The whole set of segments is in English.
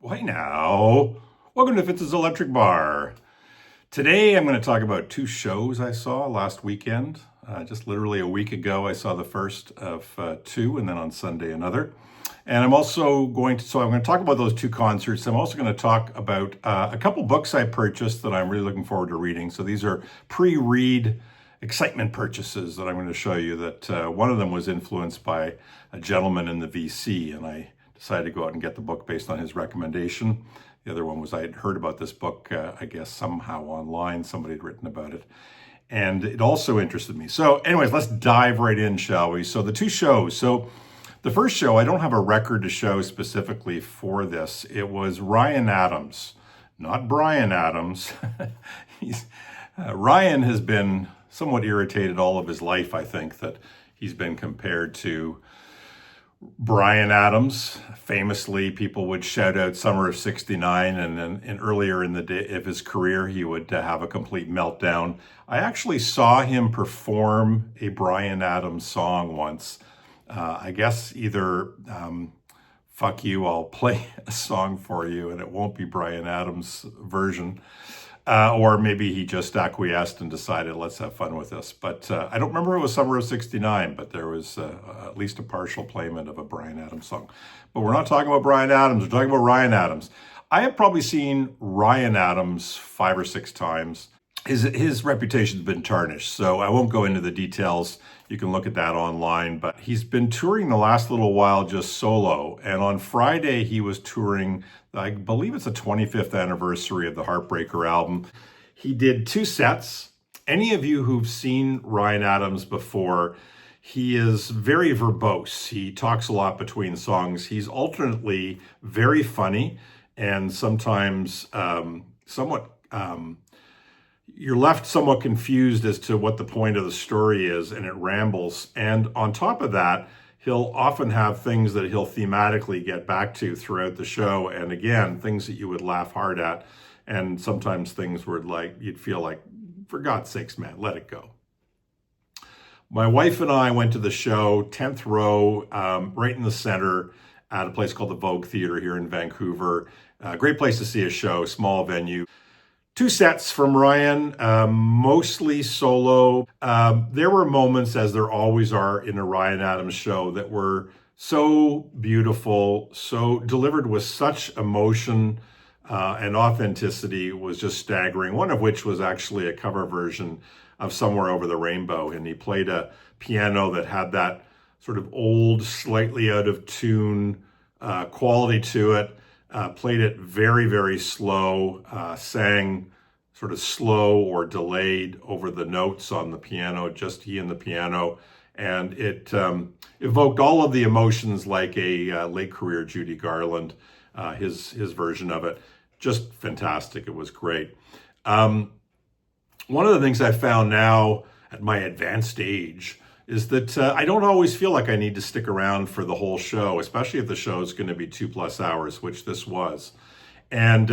Why now? Welcome to Fitz's Electric Bar. Today I'm going to talk about two shows I saw last weekend. Just literally a week ago, I saw the first of two, and then on Sunday another. And I'm going to talk about those two concerts. I'm also going to talk about a couple books I purchased that I'm really looking forward to reading. So these are pre-read excitement purchases that I'm going to show you. That one of them was influenced by a gentleman in the VC, and I decided to go out and get the book based on his recommendation. The other one was I had heard about this book, I guess somehow online, somebody had written about it. And it also interested me. So anyways, let's dive right in, shall we? So the two shows. So the first show, I don't have a record to show specifically for this. It was Ryan Adams, not Bryan Adams. Ryan has been somewhat irritated all of his life, I think, that he's been compared to Bryan Adams. Famously, people would shout out Summer of '69, and then earlier in the day of his career, he would have a complete meltdown. I actually saw him perform a Bryan Adams song once. I guess either Fuck You, I'll play a song for you, and it won't be Bryan Adams' version. Or maybe he just acquiesced and decided, let's have fun with this. But I don't remember it was Summer of '69, but there was at least a partial playment of a Bryan Adams song. But we're not talking about Bryan Adams, we're talking about Ryan Adams. I have probably seen Ryan Adams 5 or 6 times. His reputation's been tarnished, so I won't go into the details. You can look at that online, but he's been touring the last little while just solo. And on Friday, he was touring, I believe it's the 25th anniversary of the Heartbreaker album. He did 2 sets. Any of you who've seen Ryan Adams before, he is very verbose. He talks a lot between songs. He's alternately very funny and sometimes you're left somewhat confused as to what the point of the story is, and it rambles. And on top of that, he'll often have things that he'll thematically get back to throughout the show. And again, things that you would laugh hard at. And sometimes things where you'd feel like, for God's sakes, man, let it go. My wife and I went to the show, 10th row, right in the center at a place called the Vogue Theater here in Vancouver. Great place to see a show, small venue. 2 sets from Ryan, mostly solo. There were moments, as there always are in a Ryan Adams show, that were so beautiful, so delivered with such emotion and authenticity, was just staggering. One of which was actually a cover version of Somewhere Over the Rainbow. And he played a piano that had that sort of old, slightly out of tune quality to it. Played it very, very slow, sang sort of slow or delayed over the notes on the piano, just he and the piano. And it evoked all of the emotions like a late career Judy Garland, his version of it. Just fantastic. It was great. One of the things I found now at my advanced age is that I don't always feel like I need to stick around for the whole show, especially if the show is going to be 2+ hours, which this was. And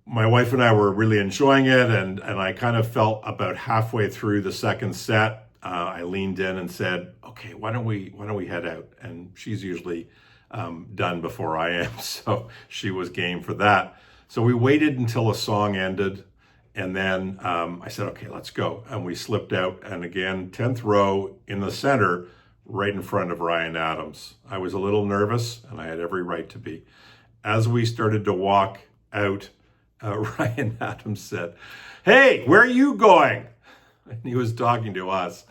my wife and I were really enjoying it, and I kind of felt about halfway through the second set, I leaned in and said, okay, why don't we head out? And she's usually done before I am, so she was game for that. So we waited until a song ended. And then I said, okay, let's go. And we slipped out. And again, 10th row in the center, right in front of Ryan Adams. I was a little nervous, and I had every right to be. As we started to walk out, Ryan Adams said, hey, where are you going? And he was talking to us.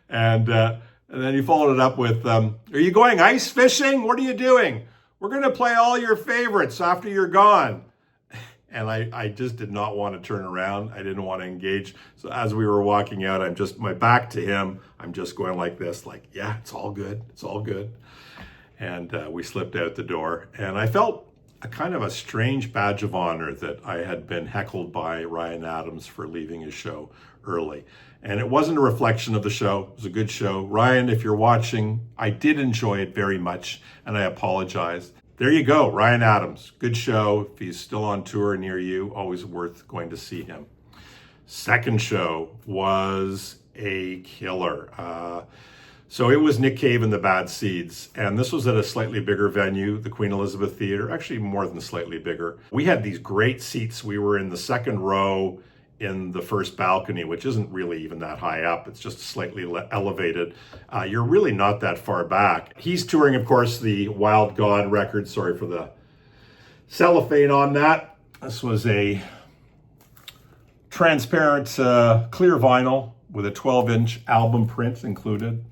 And then he followed it up with, are you going ice fishing? What are you doing? We're going to play all your favorites after you're gone. And I just did not want to turn around. I didn't want to engage. So as we were walking out, my back to him, I'm just going like this, like, yeah, it's all good. It's all good. And we slipped out the door. And I felt a kind of a strange badge of honor that I had been heckled by Ryan Adams for leaving his show early. And it wasn't a reflection of the show. It was a good show. Ryan, if you're watching, I did enjoy it very much, and I apologize. There you go, Ryan Adams. Good show. If he's still on tour near you, always worth going to see him. Second show was a killer. So it was Nick Cave and the Bad Seeds, and this was at a slightly bigger venue, the Queen Elizabeth Theatre, actually more than slightly bigger. We had these great seats. We were in the second row in the first balcony, which isn't really even that high up. It's just slightly elevated. You're really not that far back. He's touring, of course, the Wild God record. Sorry for the cellophane on that. This was a transparent clear vinyl with a 12-inch album print included.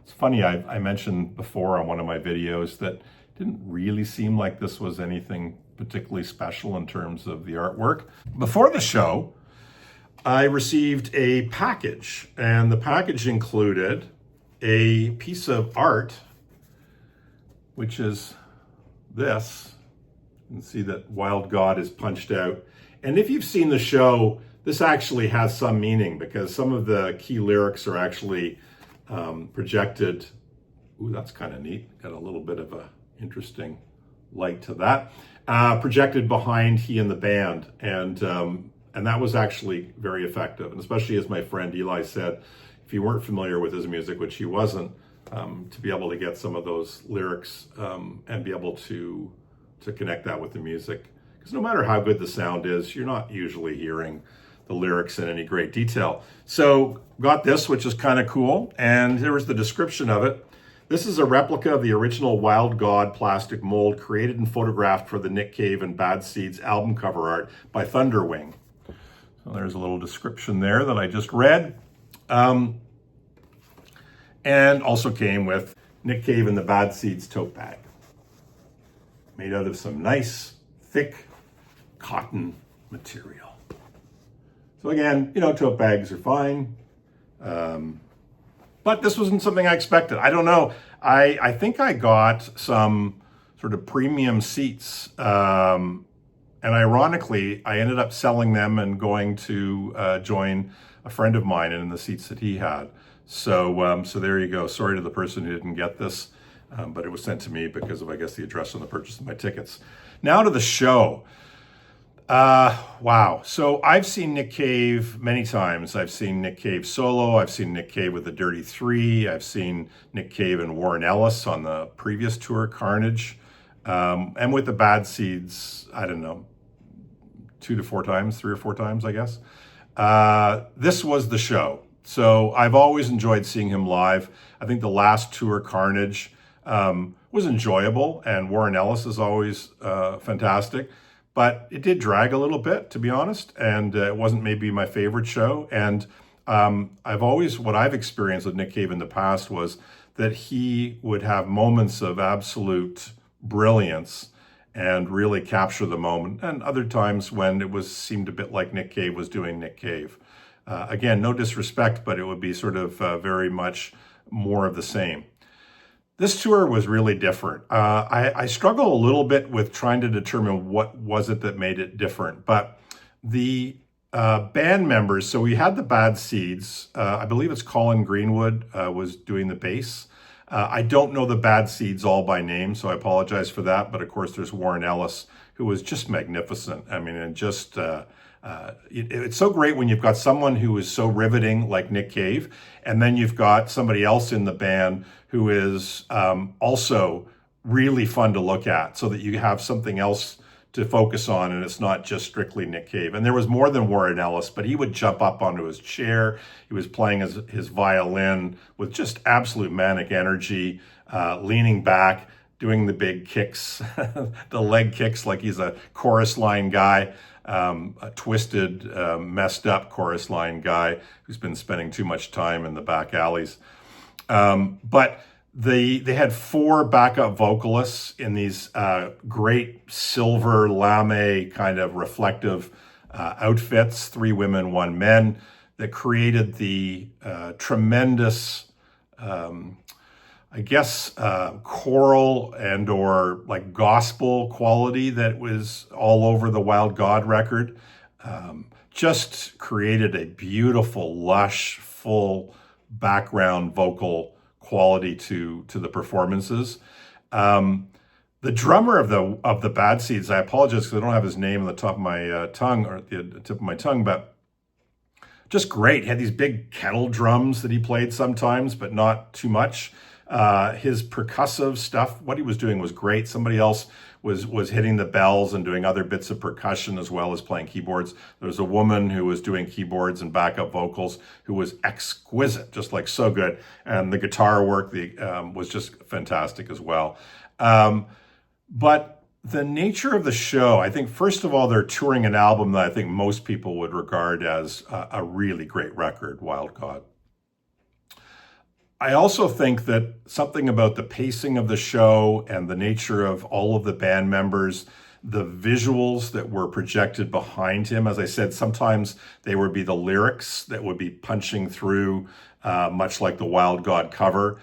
It's funny, I mentioned before on one of my videos that it didn't really seem like this was anything particularly special in terms of the artwork. Before the show, I received a package, and the package included a piece of art, which is this. You can see that Wild God is punched out. And if you've seen the show, this actually has some meaning because some of the key lyrics are actually projected. Ooh, that's kind of neat. Got a little bit of a interesting light to that. Projected behind he and the band, and that was actually very effective. And especially as my friend Eli said, if you weren't familiar with his music, which he wasn't, to be able to get some of those lyrics and be able to connect that with the music. Because no matter how good the sound is, you're not usually hearing the lyrics in any great detail. So got this, which is kind of cool. And here was the description of it. This is a replica of the original Wild God plastic mold created and photographed for the Nick Cave and Bad Seeds album cover art by Thunderwing. So there's a little description there that I just read. And also came with Nick Cave and the Bad Seeds tote bag. Made out of some nice, thick cotton material. So again, tote bags are fine. But this wasn't something I expected. I don't know. I think I got some sort of premium seats. And ironically, I ended up selling them and going to join a friend of mine in the seats that he had. So there you go. Sorry to the person who didn't get this, but it was sent to me because of, I guess, the address on the purchase of my tickets. Now to the show. Wow. So I've seen Nick Cave many times. I've seen Nick Cave solo. I've seen Nick Cave with the Dirty Three. I've seen Nick Cave and Warren Ellis on the previous tour, Carnage. And with the Bad Seeds, I don't know, 3 or 4 times, I guess. This was the show. So I've always enjoyed seeing him live. I think the last tour, Carnage, was enjoyable, and Warren Ellis is always fantastic. But it did drag a little bit, to be honest, and it wasn't maybe my favorite show. And what I've experienced with Nick Cave in the past was that he would have moments of absolute brilliance and really capture the moment, and other times when it seemed a bit like Nick Cave was doing Nick Cave. Again, no disrespect, but it would be sort of very much more of the same. This tour was really different. I struggle a little bit with trying to determine what was it that made it different, but the band members, so we had the Bad Seeds, I believe it's Colin Greenwood was doing the bass. I don't know the Bad Seeds all by name, so I apologize for that, but of course there's Warren Ellis, who was just magnificent. I mean, and just, it's so great when you've got someone who is so riveting like Nick Cave, and then you've got somebody else in the band who is also really fun to look at, so that you have something else to focus on, and it's not just strictly Nick Cave. And there was more than Warren Ellis, but he would jump up onto his chair. He was playing his violin with just absolute manic energy, leaning back, doing the big kicks, the leg kicks like he's a chorus line guy, a twisted, messed up chorus line guy who's been spending too much time in the back alleys. But they had 4 backup vocalists in these great silver lame kind of reflective outfits, 3 women, 1 man, that created the tremendous, I guess, choral and or like gospel quality that was all over the Wild God record. Just created a beautiful, lush, full background vocal quality to the performances. The drummer of the Bad Seeds, I apologize because I don't have his name on the top of my tongue, or at the tip of my tongue, but just great. He had these big kettle drums that he played sometimes, but not too much. His percussive stuff, what he was doing was great. Somebody else was hitting the bells and doing other bits of percussion as well as playing keyboards. There was a woman who was doing keyboards and backup vocals who was exquisite, just like so good. And the guitar work was just fantastic as well. But the nature of the show, I think, first of all, they're touring an album that I think most people would regard as a really great record, Wild God. I also think that something about the pacing of the show and the nature of all of the band members, the visuals that were projected behind him, as I said, sometimes they would be the lyrics that would be punching through, much like the Wild God cover.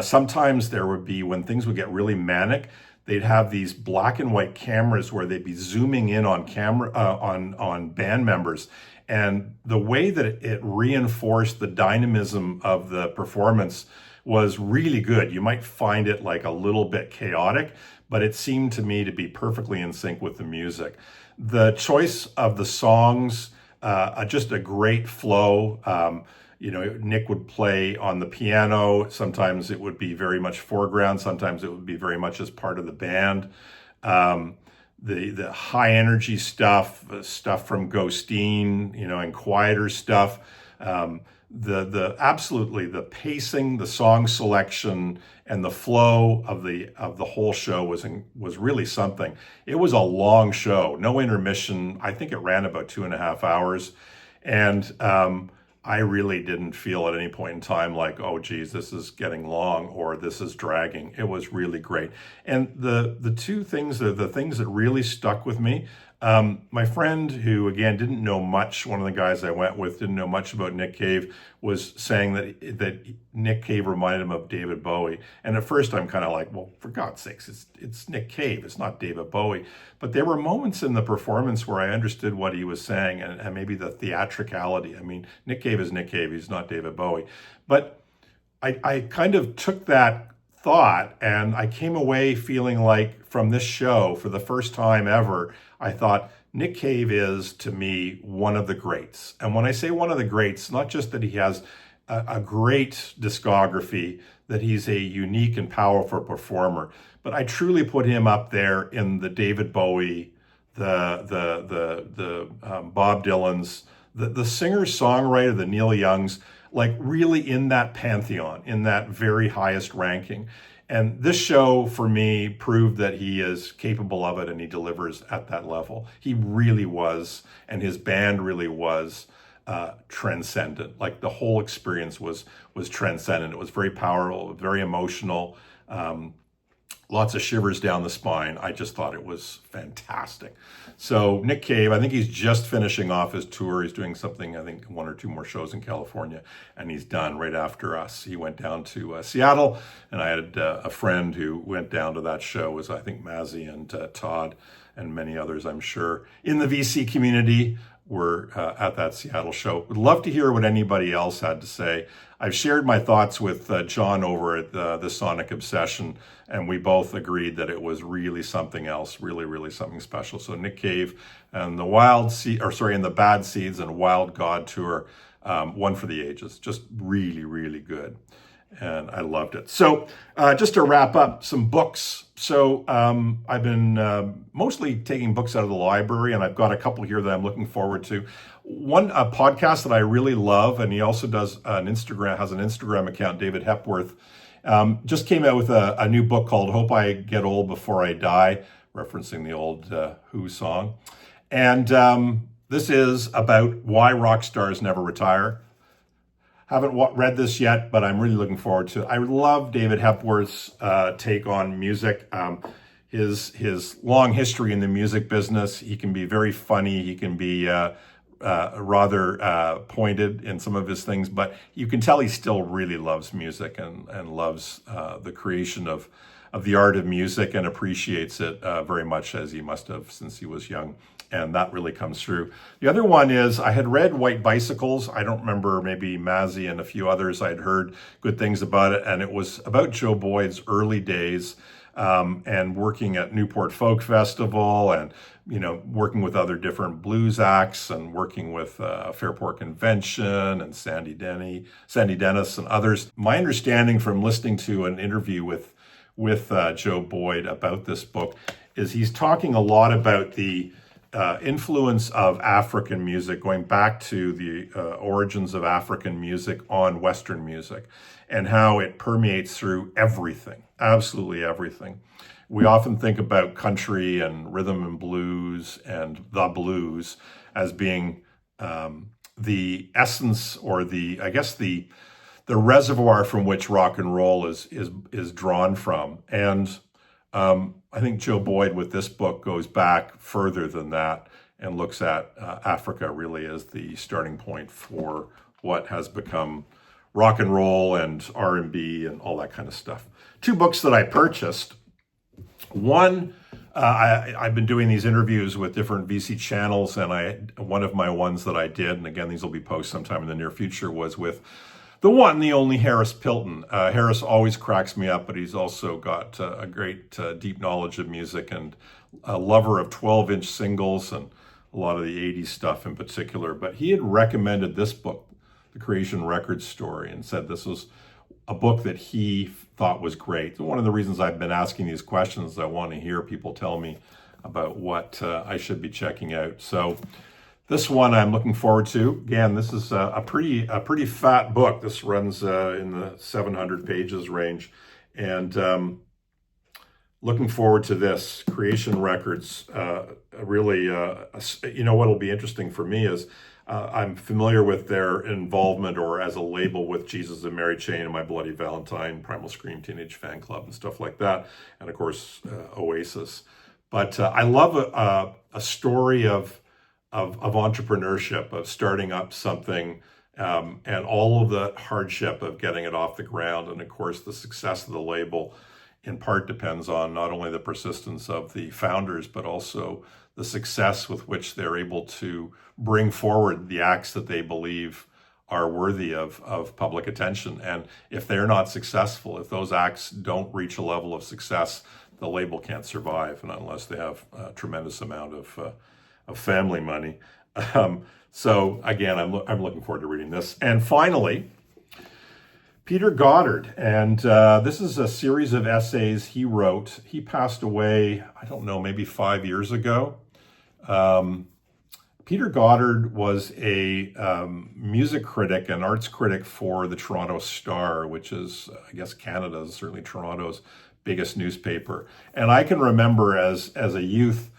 Sometimes there would be, when things would get really manic, they'd have these black and white cameras where they'd be zooming in on on band members. And the way that it reinforced the dynamism of the performance was really good. You might find it like a little bit chaotic, but it seemed to me to be perfectly in sync with the music. The choice of the songs, just a great flow. Nick would play on the piano. Sometimes it would be very much foreground. Sometimes it would be very much as part of the band. The high energy stuff from Ghosteen, and quieter stuff. Absolutely the pacing, the song selection, and the flow of the whole show was really something. It was a long show, no intermission. I think it ran about 2.5 hours, and I really didn't feel at any point in time like, oh geez, this is getting long or this is dragging. It was really great. And the things that really stuck with me, my friend who, again, didn't know much, one of the guys I went with didn't know much about Nick Cave, was saying that Nick Cave reminded him of David Bowie. And at first I'm kind of like, well, for God's sakes, it's Nick Cave, it's not David Bowie. But there were moments in the performance where I understood what he was saying and maybe the theatricality. I mean, Nick Cave is Nick Cave, he's not David Bowie. But I kind of took that thought and I came away feeling like from this show, for the first time ever, I thought Nick Cave is, to me, one of the greats. And when I say one of the greats, not just that he has a great discography, that he's a unique and powerful performer, but I truly put him up there in the David Bowie, the Bob Dylan's, the singer-songwriter, the Neil Youngs, like really in that pantheon, in that very highest ranking. And this show, for me, proved that he is capable of it and he delivers at that level. He really was, and his band really was transcendent. Like the whole experience was transcendent. It was very powerful, very emotional, lots of shivers down the spine. I just thought it was fantastic. So Nick Cave, I think he's just finishing off his tour. He's doing something, I think 1 or 2 more shows in California, and he's done right after us. He went down to Seattle, and I had a friend who went down to that show, was I think Mazzy and Todd and many others, I'm sure, in the VC community were at that Seattle show. Would love to hear what anybody else had to say. I've shared my thoughts with John over at the Sonic Obsession, and we both agreed that it was really something else, really, really something special. So Nick Cave and the Bad Seeds and Wild God tour, one for the ages, just really, really good. And I loved it. So just to wrap up, some books. So I've been mostly taking books out of the library, and I've got a couple here that I'm looking forward to. A podcast that I really love, and he also has an Instagram account, David Hepworth, just came out with a new book called Hope I Get Old Before I Die, referencing the old Who song. And this is about why rock stars never retire. Haven't read this yet, but I'm really looking forward to it. I love David Hepworth's take on music. His long history in the music business. He can be very funny. He can be rather pointed in some of his things, but you can tell he still really loves music and loves the creation of the art of music and appreciates it very much, as he must have since he was young. And that really comes through. The other one is, I had read White Bicycles. I don't remember, maybe Mazzy and a few others, I'd heard good things about it. And it was about Joe Boyd's early days. and working at Newport Folk Festival, and working with other different blues acts, and working with Fairport Convention and Sandy Dennis and others. My understanding from listening to an interview with Joe Boyd about this book is he's talking a lot about the influence of African music, going back to the origins of African music on Western music, and how it permeates through everything, absolutely everything. We often think about country and rhythm and blues and the blues as being the essence, or the reservoir from which rock and roll is drawn from. And I think Joe Boyd with this book goes back further than that and looks at Africa really as the starting point for what has become rock and roll and R&B and all that kind of stuff. Two books that I purchased. One, I've been doing these interviews with different VC channels, and one of my ones that I did, and again, these will be posted sometime in the near future, was with the one, the only Harris Pilton. Harris always cracks me up, but he's also got a great deep knowledge of music, and a lover of 12-inch singles and a lot of the 80s stuff in particular. But he had recommended this book, The Creation Records Story, and said this was a book that he thought was great. One of the reasons I've been asking these questions is I want to hear people tell me about what I should be checking out. So this one I'm looking forward to. Again, this is a pretty fat book. This runs in the 700 pages range, and looking forward to this. Creation Records. Really, what'll be interesting for me is I'm familiar with their involvement, or as a label, with Jesus and Mary Chain and My Bloody Valentine, Primal Scream, Teenage Fan Club, and stuff like that, and of course Oasis. But I love a story of entrepreneurship, of starting up something, and all of the hardship of getting it off the ground. And of course, the success of the label in part depends on not only the persistence of the founders, but also the success with which they're able to bring forward the acts that they believe are worthy of public attention. And if they're not successful, if those acts don't reach a level of success, the label can't survive, and unless they have a tremendous amount of family money. So again, I'm looking forward to reading this. And finally, Peter Goddard, and this is a series of essays he wrote. He passed away, I don't know, maybe 5 years ago. Peter Goddard was a music critic and arts critic for the Toronto Star, which is, I guess, Canada's, certainly Toronto's biggest newspaper. And I can remember as a youth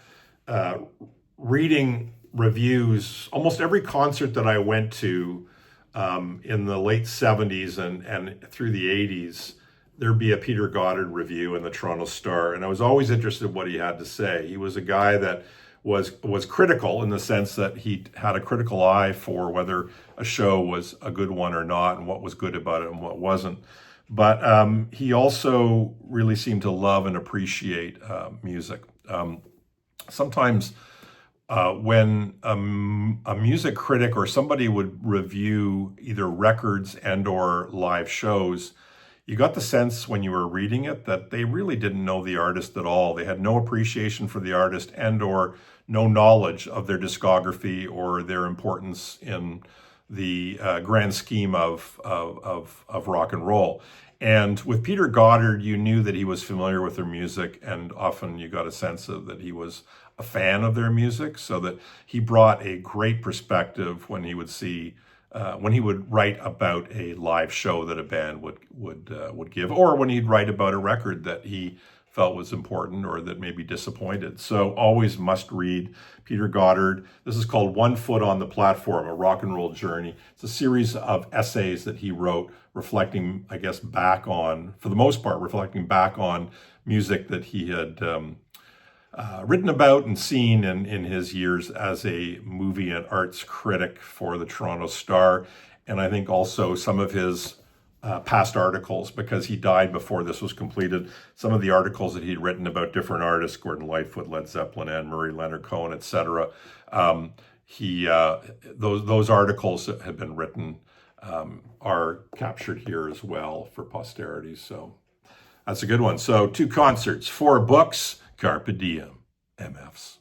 reading reviews. Almost every concert that I went to in the late 70s and through the 80s, there'd be a Peter Goddard review in the Toronto Star, and I was always interested in what he had to say. He was a guy that was critical, in the sense that he had a critical eye for whether a show was a good one or not, and what was good about it and what wasn't. But he also really seemed to love and appreciate music. Sometimes when a music critic or somebody would review either records and or live shows, you got the sense when you were reading it that they really didn't know the artist at all. They had no appreciation for the artist and or no knowledge of their discography or their importance in the grand scheme of rock and roll. And with Peter Goddard, you knew that he was familiar with their music, and often you got a sense of that he was a fan of their music, so that he brought a great perspective when he would write about a live show that a band would give, or when he'd write about a record that he felt was important or that maybe disappointed. So always must read Peter Goddard. This is called One Foot on the Platform, A Rock and Roll Journey. It's a series of essays that he wrote reflecting, I guess, back on, for the most part, reflecting back on music that he had written about and seen in his years as a movie and arts critic for the Toronto Star. And I think also some of his past articles, because he died before this was completed. Some of the articles that he'd written about different artists, Gordon Lightfoot, Led Zeppelin, Anne Murray, Leonard Cohen, etc. Those articles that had been written are captured here as well for posterity. So That's a good one. So 2 concerts, 4 books, carpe diem, MFs.